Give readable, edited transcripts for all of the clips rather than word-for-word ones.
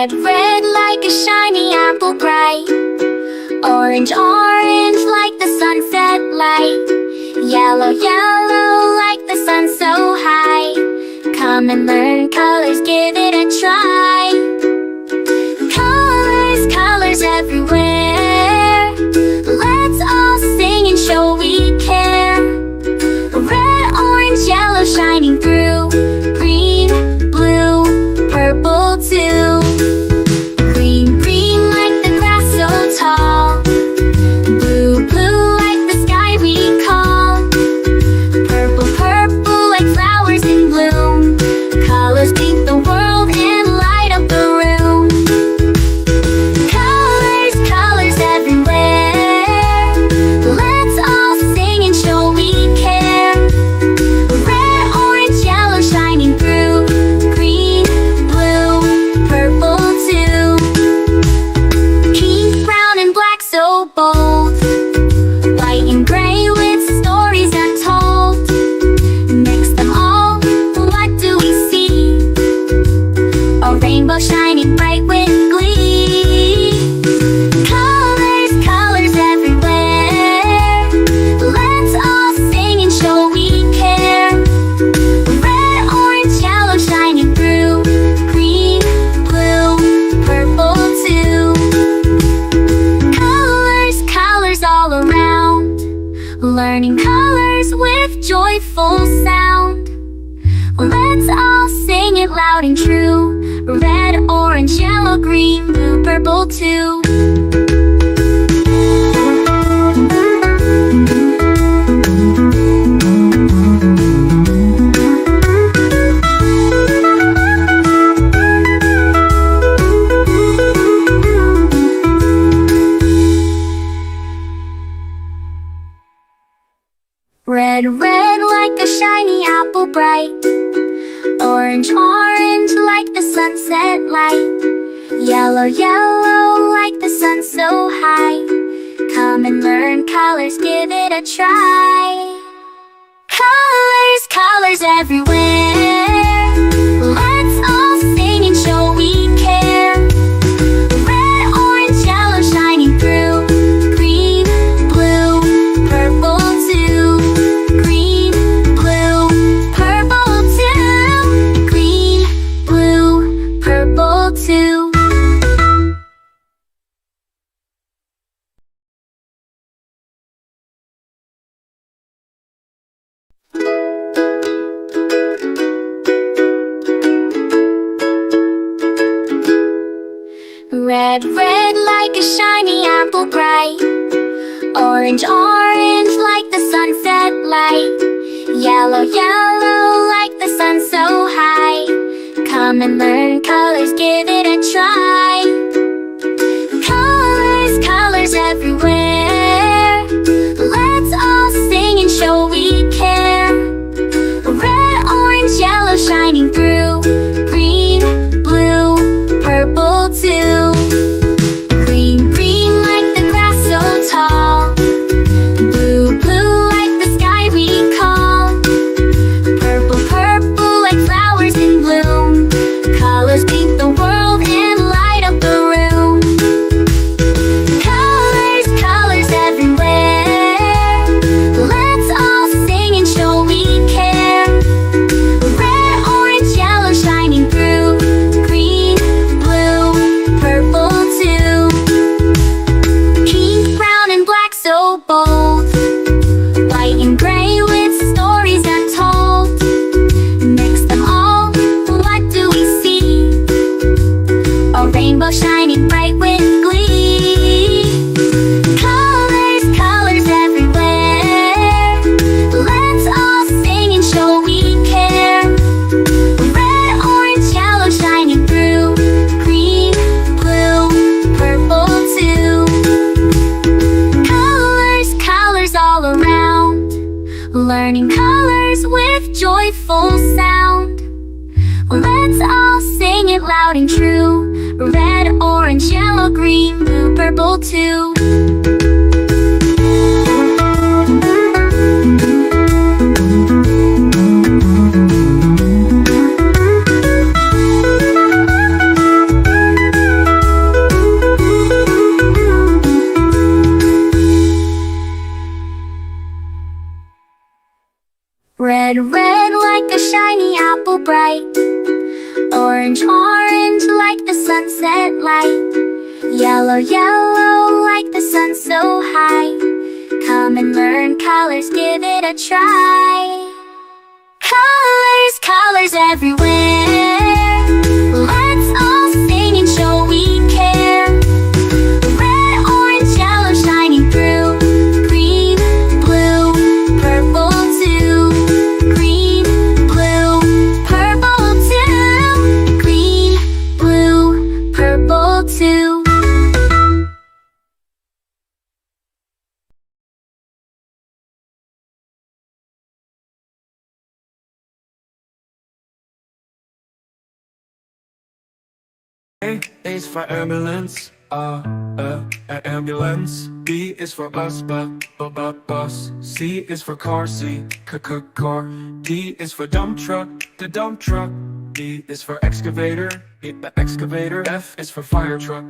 Red, red like a shiny apple bright. Orange, orange like the sunset light. Yellow, yellow like the sun so high. Come and learn colors, give it a try. Colors, colors everywhere. Let's all sing and show we care. Red, orange, yellow shining through. Green, blue, purple too. Green, green like the grass so tall. Blue, blue like the sky we call. Purple, purple like flowers in bloom. Colors paint the world and light up the room. Colors, colors everywhere. Let's all sing and show we care. Red, orange, yellow shining through. Green, blue, purple too. Pink, brown and black so bold. White and gray with stories untold. Mix them all, what do we see? A rainbow shining bright with glee. Colors, colors everywhere. Let's all sing and show we care. Red, orange, yellow shining through. Green, blue, purple too. Colors, colors all around. Learning colors with joyful sound. Let's all sing it loud and true. Red, orange, yellow, green, blue, purple too. Red, red like a shiny apple bright. Orange, orange like the sunset light. Yellow, yellow like the sun so high. Come and learn colors, give it a try. Colors, colors everywhere. Let's all sing and show we care. Red, orange, yellow shining through. Green, blue, purple too. Green, blue, purple too. Green, blue, purple too. Red, red like a shiny apple bright. Orange, orange like the sunset light. Yellow, yellow like the sun so high. Come and learn colors, give it a try. Colors, colors everywhere. Let's all sing and show we care. Red, orange, yellow shining through. Green, blue, purple too. Green, green like the grass so tall. Blue, blue like the sky we call. Purple, purple like flowers in bloom. Colors paint the world and light up the room. Colors, colors everywhere. Let's all sing and show we care. Red, orange, yellow shining through. Green, blue, purple too. Pink, brown and black so bold. White and gray with stories untold. Mix them all, what do we see? A rainbow shining bright with glee. Colors, colors everywhere. Let's all sing and show we care. Red, orange, yellow shining through. Green, blue, purple too. Colors, colors all around. Learning colors with joyful sound. Let's all sing it loud and true. Red, orange, yellow, green, blue, purple too. Red, red like a shiny apple bright. Orange, orange like the sunset light. Yellow, yellow like the sun so high. Come and learn colors, give it a try. Colors, colors everywhere. Let's all sing and show we care. Red, orange, yellow shining through. Green, blue, purple too. Green, blue, purple too. Green, blue, purple too. A is for ambulance, ambulance. B is for bus, bus. C is for car, car. D is for dump truck, the dump truck. E is for excavator, the excavator. F is for fire truck,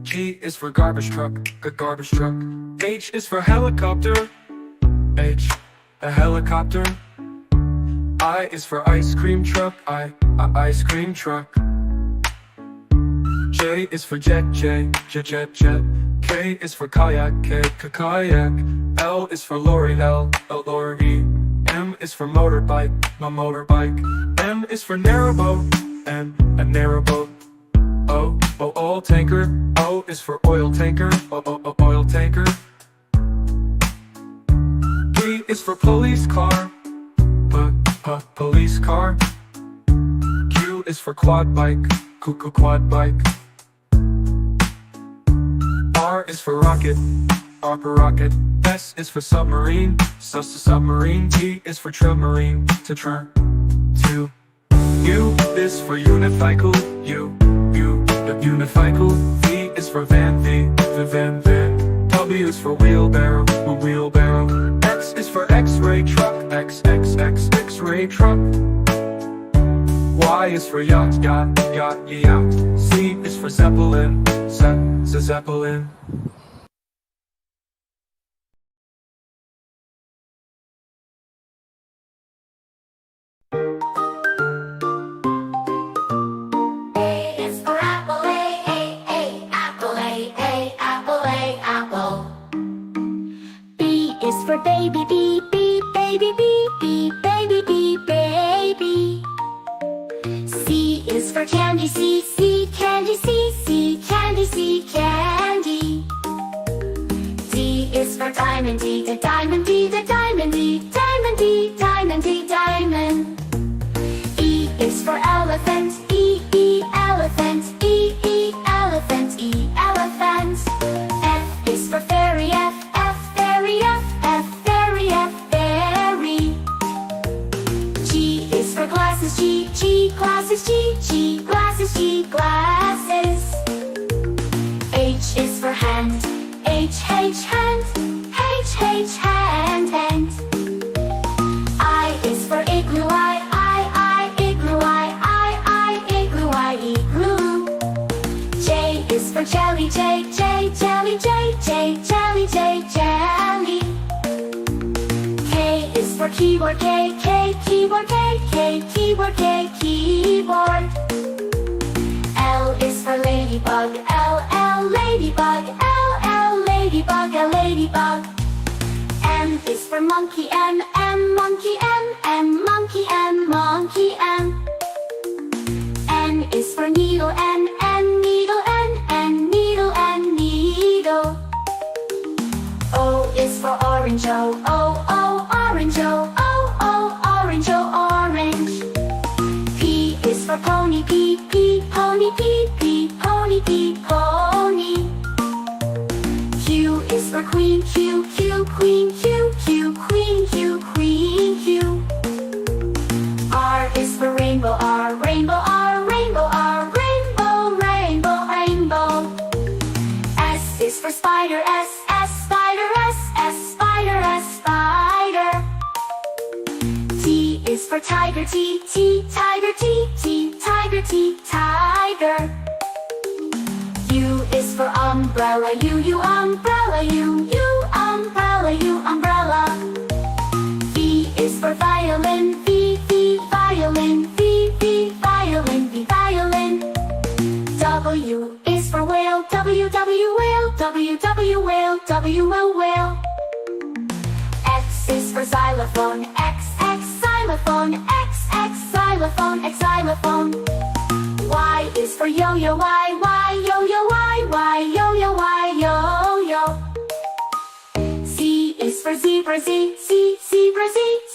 G is for garbage truck, garbage truck. H is for helicopter, a helicopter. I is for ice cream truck, ice cream truck. J is for jet. K is for kayak, kayak. L is for lorry, lorry. M is for motorbike, motorbike. N is for narrowboat, a narrowboat. O, oil tanker. O is for oil tanker, oil tanker. P is for police car, police car. Q is for quad bike. R is for rocket, rocket. S is for submarine, submarine. T is for submarine, to. U is for unicycle, the unicycle. V is for van, the van. W is for wheelbarrow, wheelbarrow. X is for X-ray truck, X-ray truck. Y is for yacht. Z is for zeppelin, zeppelin. A is for apple, apple, apple. B is for baby, baby, baby. C is for candy, candy, candy. D is for diamond, the diamond, diamond. E is for elephant, elephant, elephant. F is for fairy, fairy. G is for glasses, glasses. H is for hand, hand. I is for igloo, igloo. J is for jelly, jelly. K is for keyboard, keyboard. L is for ladybug, ladybug. M is for monkey, monkey. N is for needle, needle. O is for orange, orange. P is for pony, pony. Q is for queen, queen. R is for rainbow, rainbow. S is for spider, spider. T is for tiger, tiger. U is for umbrella, umbrella. V is W, whale. X is for xylophone, X xylophone, X xylophone, X xylophone. Y is for yo-yo, Y yo-yo, Y yo-yo, Y yo-yo. Z is for zebra, Z zebra, Z